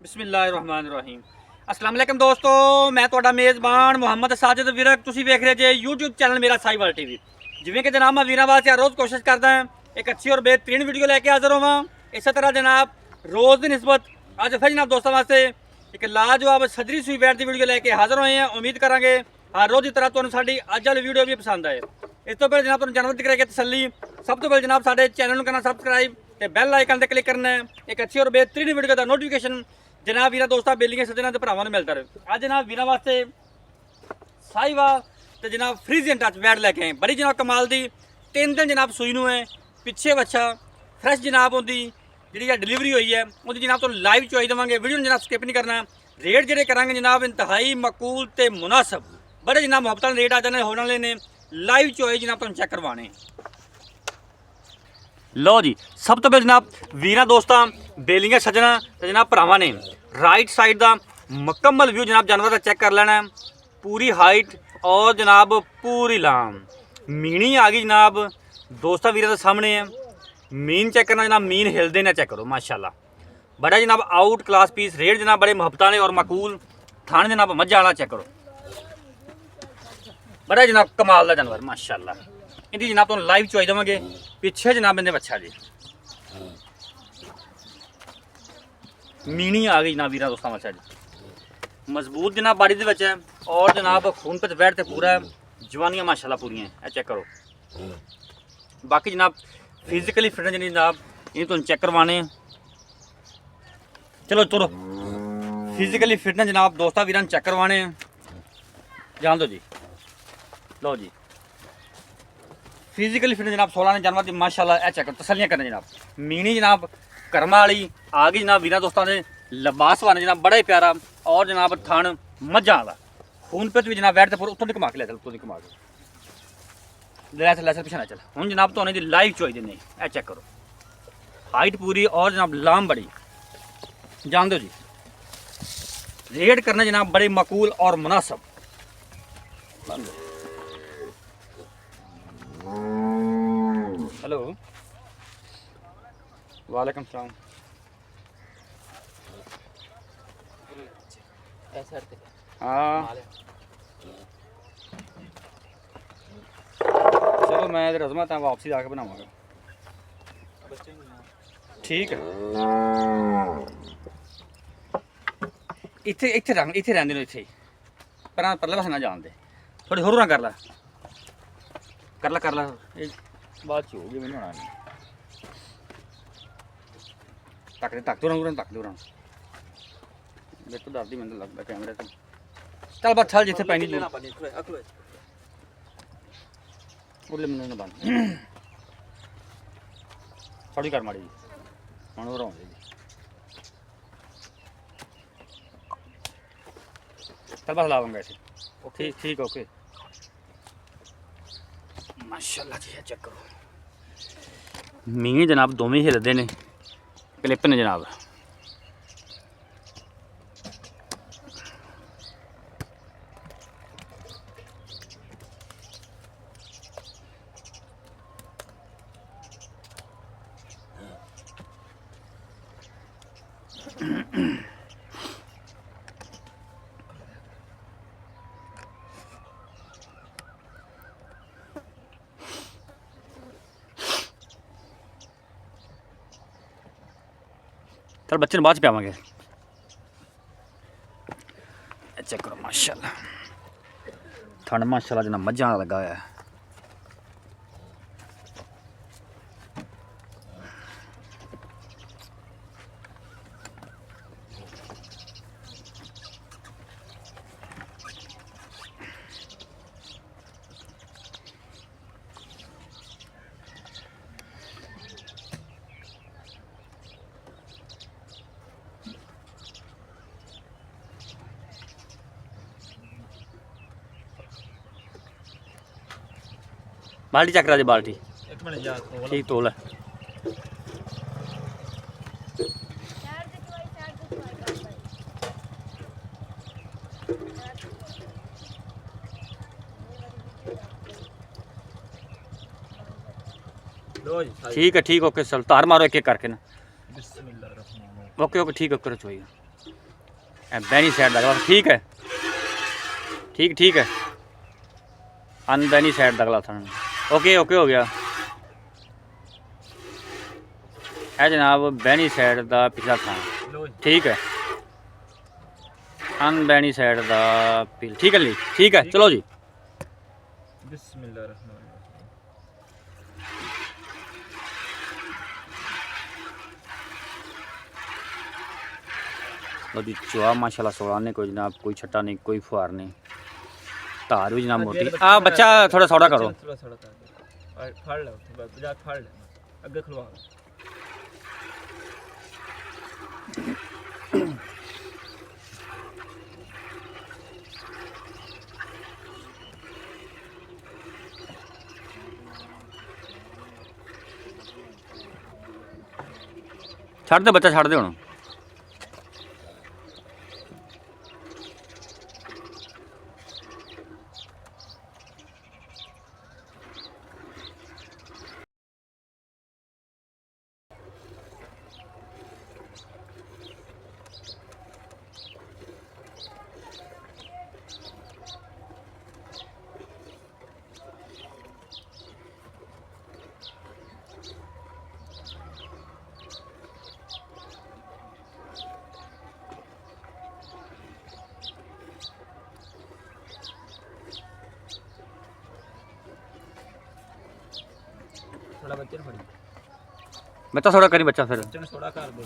ਬਿਸਮਿਲ੍ਲਾਹਿਰਰਹਿਮਾਨਿਰਰਹੀਮ। अस्सलाम वालेकुम दोस्तों, मैं ਤੁਹਾਡਾ ਮੇਜ਼ਬਾਨ ਮੁਹੰਮਦ ਸਾਜਿਦ ਵਿਰਕ। ਤੁਸੀਂ ਵੇਖ ਰਹੇ ਜੇ YouTube ਚੈਨਲ ਮੇਰਾ ਸਾਈਵਾਲ ਟੀਵੀ। ਜਿਵੇਂ ਕਿ ਜਨਾਬ ਮੈਂ ਵੀਰਾਂ ਵਾਸਤੇ ਰੋਜ਼ ਕੋਸ਼ਿਸ਼ ਕਰਦਾ ਹਾਂ ਇੱਕ ਅੱਛੀ ਔਰ बेहतरीन ਵੀਡੀਓ ਲੈ ਕੇ ਹਾਜ਼ਰ ਹੋਵਾਂ। ਇਸੇ ਤਰ੍ਹਾਂ ਜਨਾਬ ਰੋਜ਼ ਦੀ ਨਿਸਬਤ ਅੱਜ ਫਿਰ ਜਨਾਬ ਦੋਸਤਾਂ ਵਾਸਤੇ ਇੱਕ ਲਾਜਵਾਬ ਸਦਰੀ ਸੂਈ ਬੈਠ ਦੀ ਵੀਡੀਓ ਲੈ ਕੇ ਹਾਜ਼ਰ ਹੋਏ ਹਾਂ। ਉਮੀਦ ਕਰਾਂਗੇ ਹਰ ਰੋਜ਼ ਦੀ ਤਰ੍ਹਾਂ ਤੁਹਾਨੂੰ ਸਾਡੀ ਅੱਜ ਵਾਲੀ ਵੀਡੀਓ ਵੀ ਪਸੰਦ ਆਏ। ਇਸ ਤੋਂ ਪਹਿਲਾਂ ਜਨਾਬ ਤੁਹਾਨੂੰ ਜਾਣਕਾਰੀ ਦਿੱਤੀ ਕਰਾਂਗੇ ਤਸੱਲੀ। ਸਭ ਤੋਂ ਪਹਿਲਾਂ ਜਨਾਬ ਸਾਡੇ ਚੈਨਲ ਨੂੰ ਕਰਨਾ ਸਬਸਕ੍ਰਾइब ਤੇ ਬੈਲ ਆਈਕਨ ਤੇ ਕਲਿੱਕ ਕਰਨਾ ਹੈ। ਇੱਕ ਅੱਛੀ ਔਰ बेहतरीन ਵੀਡੀਓ ਦਾ ਨੋਟੀਫਿਕੇਸ਼ਨ जनाब वीर दोस्तों बेलियां सज्जना के भरावां मिलता रहे। अज जनाब वीर वास्ते साहिवाल तो जनाब फ्रीजियन टच बैड लैके आए। बड़ी जनाब कमाल दी 3 दिन जनाब सूई नूं है पिछे बच्चा फ्रैश जनाब उनकी जी डिलीवरी हुई है उनकी जनाब तो लाइव चॉइस देवांगे। वीडियो जनाब स्किप नहीं करना। रेट जोड़े करांगे जनाब इंतहाई मकूल तो मुनासब बड़े जनाब मुहब्बत रेट आ जाने होने वाले ने। लाइव चॉइस जनाब तुहानूं चेक करवाने। लो जी सब तो पहले जनाब वीर दोस्तों बेलियां सज्जना तो जनाब भरावां ने राइट साइड का मुकम्मल व्यू जनाब जानवर का चेक कर लेना है। पूरी हाइट और जनाब पूरी लाम मीनी आ गई जनाब दोस्तों वीर के सामने है। मीन चेक करना जनाब, मीन हिलते ना चेक करो माशाल्लाह। बड़ा जनाब आउट क्लास पीस। रेट जनाब बड़े मुहब्बत ने और मकूल। थान जनाब मज्जा वाला चेक करो। बड़ा जनाब कमाल का जानवर माशाल्लाह। इनकी जनाब तो लाइव चॉइस देवांगे। पिछे जनाब इन्हें बच्चा जी मीनी आ गई जनाब वीर दोस्तों बच्चा जी मजबूत जनाब बाड़ी दे बच्चा है और जनाब खून पे बैठ पूरा है। जवानियाँ माशाल्लाह पूरी हैं। चेक करो। बाकी जनाब फिजिकली फिट जी जनाब इन्हें तुम चेक करवाने। चलो चलो फिजिकली फिट ने जनाब दोस्तों वीर चेक करवाने जान दो जी। लो जी फिजिकली फिट जनाब 16 ने जानवर की माशाल्लाह चेक करो। तसलियां करने जनाब मीनी जनाब कर्मा वाली आ गई जनाब वीर दोस्तों ने लबास वाले जनाब बड़ा ही प्यारा और जनाब थान मज्जा वाला खून पे भी जनाब बैठ पूरा उत्तों घुमा के लै चल उत्तों घुमा के लैसर पिछा चल हूँ जनाब तो दी लाइव चॉइस देने चेक करो। हाइट पूरी और जनाब लाम बड़ी जान दो जी। रेट करने जनाब बड़े मकूल और मुनासब। हेलो वालेकुम सलाम। हाँ चलो मैं रजमत वापसी आके बनावांगा। ठीक है इत्थे इत्थे रंग इत्थे रहंदे ने इत्थे पर परले पासे ना जान दे। थोड़ी होर ना कर ला कर ला बाद च होगी मैंने होना नहीं। तक दो रंग मेरे तो डरती मैंने लगता कैमरे तो चल बस चल जिथे पैनी उरले मैंने ना बंद थोड़ी कर माड़ी हम हो रहा चल बस लाऊंगा ऐसे। ठीक ठीक ओके माशाल्लाह जी है चेक करो। मींह जनाब दोवें हिलते ने क्लिप ने जनाब। चल बच्चे बाद च पावांगे। चेक करो माशाल्लाह ठंड माशाल्लाह जना मज्जा लगा हुआ है। बाल्टी चक रहा बाल्टी ठीक तोल है। ठीक है ठीक ओके चल तार मारो एक एक करके ना। ओके ओके ठीक ओके चोई बैनी साइड का गला ठीक है, ठीक ठीक है। अनबैनी साइड का गला था। ओके ओके हो गया है जनाब। बैनी साइड का पिछला था ठीक है, अनबैनी साइड का ठीक है, ठीक है चलो जी। बिस्मिल्लाह। लो जी चुहा माशाल्लाह 16 ने कोई जनाब, कोई छट्टा नहीं, कोई फुहार नहीं, धार भी जनाब मोटी। बच्चा थोड़ा सौदा करो, फाड़ लो फाड़ ले अगे खुलवा। छड़ दे बच्चा, छड़ दे हुण। थोड़ा बच्चे ने फड़ी बच्चा थोड़ा करी, बच्चा फिर बच्चे ने थोड़ा कर दे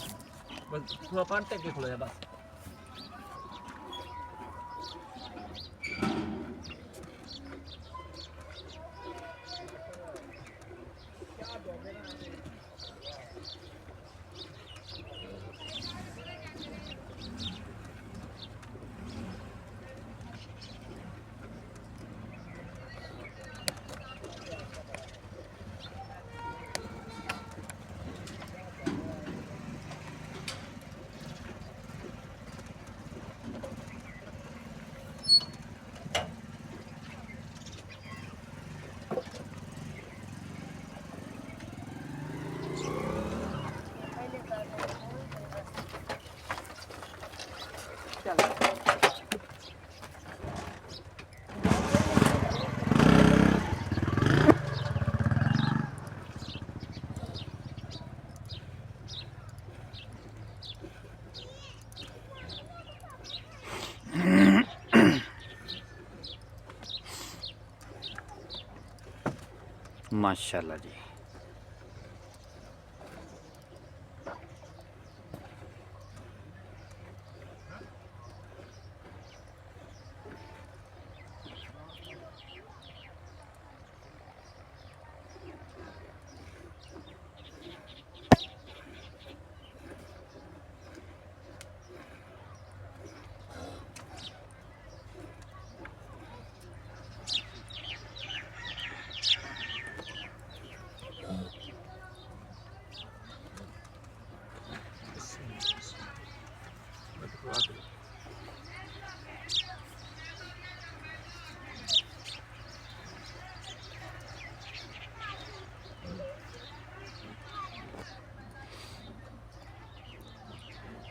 बस, थोड़ा पानी के खुला जा बस। माशाल्लाह जी।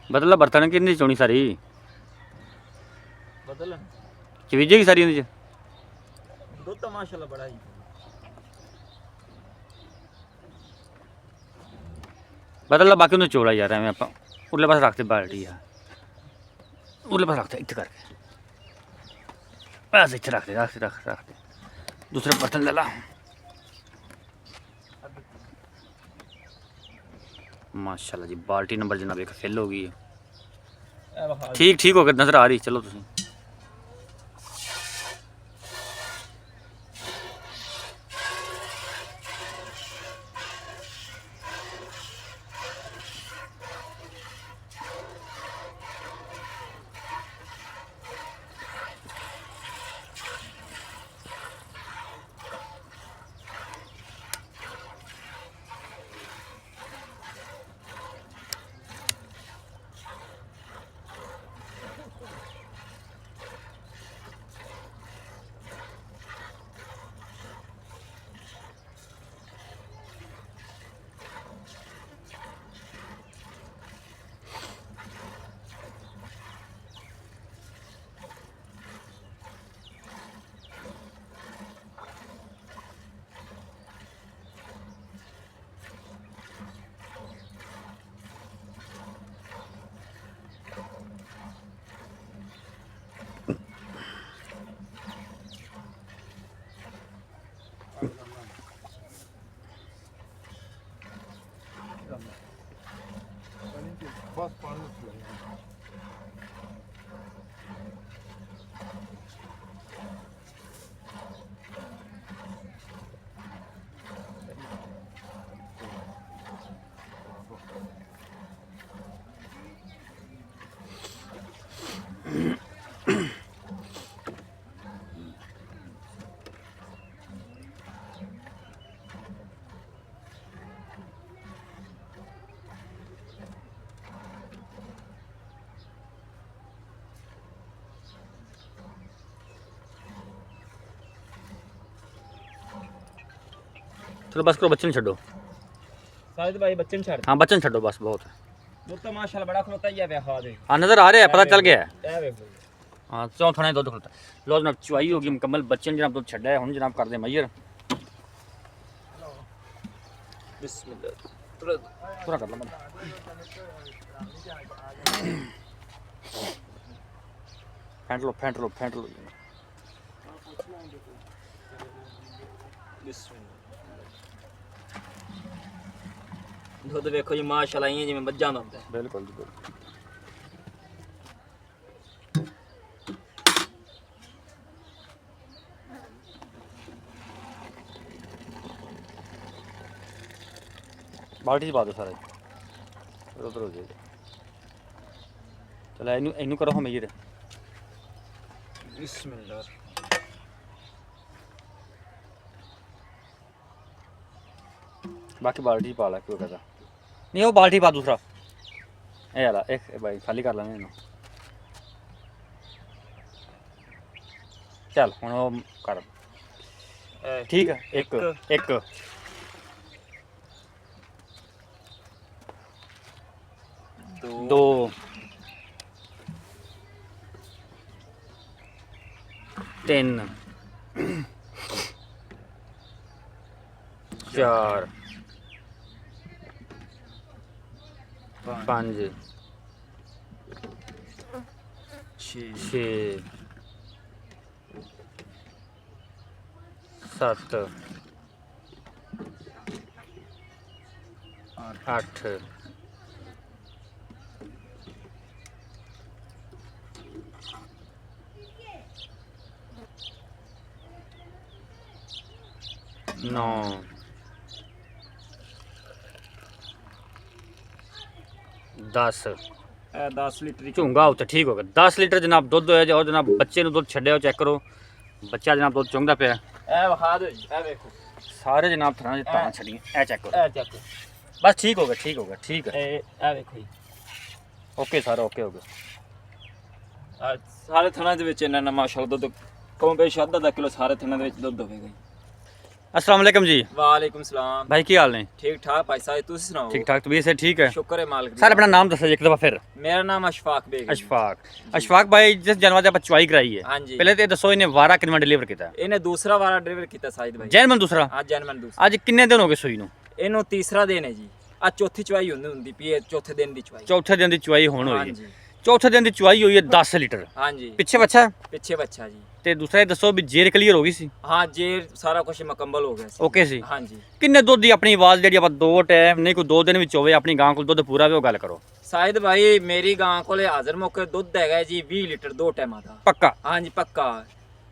बदला बर्तन कितनी चोनी सारी बदल चवीजे की सारी इंदे च दुध तो माशाल्लाह बड़ा ही बदला बाकी उन्हें चोड़ा यार एवं आप उरले पास रखते बाल्टी यार, उरले पास रखते इतने करके बस इतने रखते रखते रखते रखते दूसरे बर्तन ले ला। माशाल्लाह जी बाल्टी नंबर जनाब एक फिल हो गई है, ठीक ठीक हो गया नजर आ रही। चलो तुम चलो बस करो, बच्चे नहीं छो। साजिद भाई बच्चे ने छड़ हाँ बच्चे छो बस, बहुत है। दुध तो माशाल्लाह बड़ा खलोता ही है वे खा दे। हाँ नज़र आ रहा है, पता चल गया है। ए वे हाँ चौ थोड़ा दुध खुलता। लो जनाब चुवाई होगी मुकम्मल, बच्चे ने जनाब दुध छड़ा है। हम जनाब कर दे मैयर बिस्मिल्लाह पूरा कर लो। फेंट लो फेंट लो फेंट लो। दुध देखो जी माशाल्लाह इयां जिवें मज्जां दा हुंदा है। बिल्कुल जी बिल्कुल। बाल्टी च पा दो सारा, उधर हो जाएगा। चलो इनू इनू करो हम मैयर। बिस्मिल्लाह बाकी बाल्टी च पा ला, क्यों कहता नहीं वो बाल्टी पा दूसरा। ए यार एक भाई खाली कर लेने इनू। चल हुण वो कर ठीक है। एक एक दो तीन चार पाँच छे सत्त अठ नौ 10 10 लीटर झुंगा उत्ते ठीक हो गया। 10 लीटर जनाब दुध होया जाओ जनाब। बच्चे दुध छड्डिया चेक करो, बच्चा जनाब दुध चुंगदा पिया। ए वखा दो जी, ए देखो सारे जनाब थरां च तां छड्डियां। ए चेक करो, ए चेक बस ठीक हो गया ठीक हो गया ठीक है। ए देखो जी ओके सारा ओके हो गया। ਆ ਸਾਰੇ ਥਣਾਂ ਦੇ ਵਿੱਚ ਇਹਨਾਂ ਨਾ ਮਾਸ਼ਾਅੱਲਾ ਦੁੱਧ ਕਮ ਬੇਸ਼ ਅੱਧਾ ਕਿਲੋ ਸਾਰੇ ਥਣਾਂ ਦੇ ਵਿੱਚ ਦੁੱਧ ਹੋਵੇਗਾ ਜੀ। अस्सलाम वालेकुम जी। वालेकुम सलाम भाई की हाल ने? ठीक ठाक भाई साहब तुसी सुनाओ? ठीक ठाक, तबीयत से ठीक है? शुक्र है मालिक सर अपना नाम दसो एक दफा फिर। मेरा नाम अशफाक बेग है। अशफाक भाई जिस जानवर दी आप चुवाई कराई है, हाँ जी। पहले तो दसो इन्हें वारा कितना डिलीवर किया? इन्हें दूसरा वारा डिलीवर किया साजिद भाई। जैनमन दूसरा? हां जैनमन दूसरा। आज कितने दिन हो गए सुई नु? इन्हों तीसरा दिन है जी। आज चौथी चुवाई हुंदी पई है, चौथे दिन दी चुवाई। चौथे दिन दी चुवाई होण हां होई। जी चौथे दिन दी चुवाई हुई है 10 लीटर। हां जी पिछे बच्चा? पिछे बच्चा जी। ते दूसरा ये दसो भी जेर क्लियर हो गई सी? हां जेर सारा कुछ मुकम्मल हो गया सी। ओके सी। हां जी। किन्ने दुध दी अपनी आवाज जेडी आप दो टाइम नहीं कोई 2 दिन विच होवे अपनी गां कोल दुध पूरा वे गल करो। साजिद भाई मेरी गां कोले हाजिर मौके दुध हैगा जी 20 लीटर दो टाइम दा। पक्का? हां जी पक्का।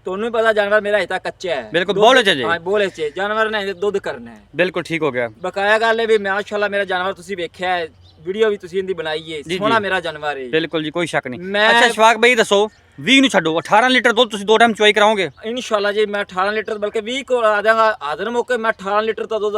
ਤੁਹਾਨੂੰ ਵੀ ਪਤਾ ਜਾਨਵਰ ਮੇਰਾ ਇਤਾ ਕੱਚਾ ਹੈ ਬਿਲਕੁਲ ਬੋਲੇ ਚ ਜੀ। ਹਾਂ ਬੋਲੇ ਚ ਜਾਨਵਰ ਨੇ ਦੁੱਧ ਕਰਨਾ ਹੈ। ਬਿਲਕੁਲ ਠੀਕ ਹੋ ਗਿਆ। ਬਕਾਇਆ ਗੱਲ ਹੈ ਵੀ ਮਾਸ਼ਾਅੱਲਾ ਮੇਰਾ ਜਾਨਵਰ ਤੁਸੀਂ ਵੇਖਿਆ ਹੈ, ਵੀਡੀਓ ਵੀ ਤੁਸੀਂ ਇਹਦੀ ਬਣਾਈ ਹੈ, ਸੋਹਣਾ ਮੇਰਾ ਜਾਨਵਰ ਹੈ। ਬਿਲਕੁਲ ਜੀ ਕੋਈ ਸ਼ੱਕ ਨਹੀਂ। ਅੱਛਾ ਸ਼ਫਾਕ ਭਾਈ ਦੱਸੋ 20 ਨੂੰ ਛੱਡੋ 18 ਲੀਟਰ ਦੁੱਧ ਤੁਸੀਂ 2 ਟਾਈਮ ਚੁਆਈ ਕਰਾਓਗੇ? ਇਨਸ਼ਾਅੱਲਾ ਜੀ ਮੈਂ 18 ਲੀਟਰ ਬਲਕਿ 20 ਕੋ ਆ ਜਾਗਾ ਹਾਜ਼ਰ ਮੌਕੇ ਮੈਂ 18 ਲੀਟਰ ਦਾ ਦੁੱਧ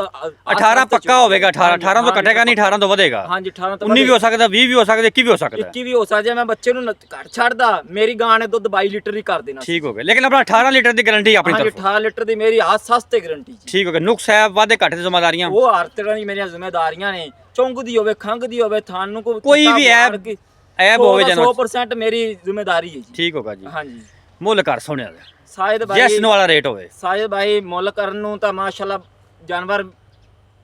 18 ਪੱਕਾ ਹੋਵੇਗਾ। 18 ਤੋਂ ਘਟੇਗਾ ਨਹੀਂ, 18 ਤੋਂ ਵਧੇਗਾ। ਹਾਂਜੀ 18 ਤੋਂ 19 ਵੀ ਹੋ ਸਕਦਾ, 20 ਵੀ ਹੋ ਸਕਦਾ, 21 ਵੀ ਹੋ ਸਕਦਾ। 21 ਵੀ ਹੋ ਸਕਦਾ। ਮੈਂ ਬੱਚੇ ਨੂੰ ਘੱਟ ਛੱਡਦਾ, ਮੇਰੀ ਗਾਂ ਨੇ ਦੁੱਧ 22 ਲੀਟਰ ਹੀ ਕਰ ਦੇਣਾ। ਠੀਕ ਹੋ ਗਿਆ, ਲੇਕਿਨ ਆਪਣਾ 18 ਲੀਟਰ ਦੀ ਗਾਰੰਟੀ ਆਪਣੀ ਤਰਫੋਂ। 18 ਲੀਟਰ ਦੀ ਮੇਰੀ ਹੱਥ ਸਸਤੇ ਗਾਰੰਟੀ ਜੀ। ਠੀਕ ਹੋ ਗਿਆ। ਨੁਕਸ ਹੈ ਵਾਧੇ ਘਾਟੇ ਦੀ ਜ਼ਿੰਮੇਵਾਰੀਆਂ ਉਹ ਹਰ ਤਰ੍ਹਾਂ ਦੀ ਮੇਰੀਆਂ ਜ਼ਿੰਮੇਵਾਰੀਆਂ ਨੇ। ਚੁੰਗ ਦੀ ਹੋਵੇ, ਖੰਗ ਦੀ ਹੋਵੇ, ਥਾਨ ਨੂੰ ਕੋਈ ਵੀ ਐਬ ਹੋਵੇ ਜਨਾਬ 100% ਮੇਰੀ ਜ਼ਿੰਮੇਵਾਰੀ ਹੈ ਜੀ। ਠੀਕ ਹੋਗਾ ਜੀ। ਹਾਂਜੀ ਮੁੱਲ ਕਰ ਸੋਹਣਿਆ ਦਾ ਸਾਇਦ ਭਾਈ ਜੈਸ ਨੂੰ ਵਾਲਾ ਰੇਟ ਹੋਵੇ। ਸਾਇਦ ਭਾਈ ਮੁੱਲ ਕਰਨ ਨੂੰ ਤਾਂ ਮਾਸ਼ਾਅੱਲਾ ਜਾਨਵਰ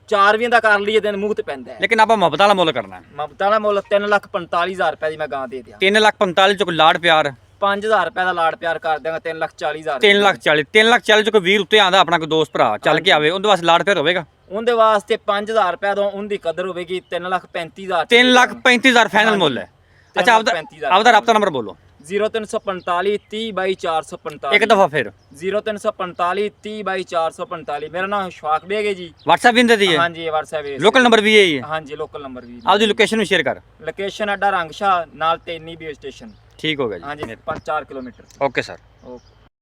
4 ਦਾ ਕਰ ਲਈਏ ਤੇ ਮੂੰਹ ਤੇ ਪੈਂਦਾ ਹੈ, ਲੇਕਿਨ ਆਪਾਂ ਮੁਹੱਬਤ ਵਾਲਾ ਮੁੱਲ ਕਰਨਾ ਹੈ। ਮੁਹੱਬਤ ਵਾਲਾ ਮੁੱਲ 3,45,000 ਰੁਪਏ ਦੀ ਮੈਂ ਗਾਂ ਦੇ ਦਿਆਂ। 3,45,000 ਚ ਕੋਈ ਲਾੜ ਪਿਆਰ 5,000 ਰੁਪਏ ਦਾ ਲਾੜ ਪਿਆਰ ਕਰ ਦਿਆਂਗਾ। 3,40,000 3,40,000 ਚ ਕੋਈ 20 ਉੱਤੇ ਆਂਦਾ ਆਪਣਾ ਕੋਈ ਦੋਸਤ ਭਰਾ ਚੱਲ ਕੇ ਆਵੇ, ਉਹਦੇ ਵਾਸਤੇ ਲਾੜ ਪਿਆਰ ਹੋਵੇਗਾ। ਉਹਦੇ ਵਾਸਤੇ 5,000 ਰੁਪਏ ਤੋਂ ਉਹਦੀ ਕਦਰ ਹੋਵੇਗੀ। 3,35,000 3,35,000 ਫਾਈਨਲ ਮੁੱਲ ਹੈ। ਅੱਛਾ ਆਪਦਾ ਰਾਬਤਾ ਨੰਬਰ ਬੋਲੋ। 0345 30/445। ਇੱਕ ਦਫਾ ਫਿਰ 0345 30/445। ਮੇਰਾ ਨਾਮ ਸ਼ਫਾਕ ਬੇਗ ਹੈ ਜੀ। WhatsApp ਵੀ ਦਿੰਦੀ ਹੈ? ਹਾਂਜੀ WhatsApp ਹੈ। ਲੋਕਲ ਨੰਬਰ ਵੀ ਹੈ? ਹਾਂਜੀ ਲੋਕਲ ਨੰਬਰ ਵੀ। ਆਪਦੀ ਲੋਕੇਸ਼ਨ ਵੀ ਸ਼ੇਅਰ ਕਰ। ਲੋਕੇਸ਼ਨ ਅੱਡਾ ਰੰਗਸ਼ਾ ਨਾਲ ਤੇਨੀ ਬੀ ਸਟੇਸ਼ਨ। ਠੀਕ ਹੋ ਗਿਆ ਜੀ। ਹਾਂਜੀ 5-4 ਕਿਲੋਮੀਟਰ। Okay sir. ਓਕੇ।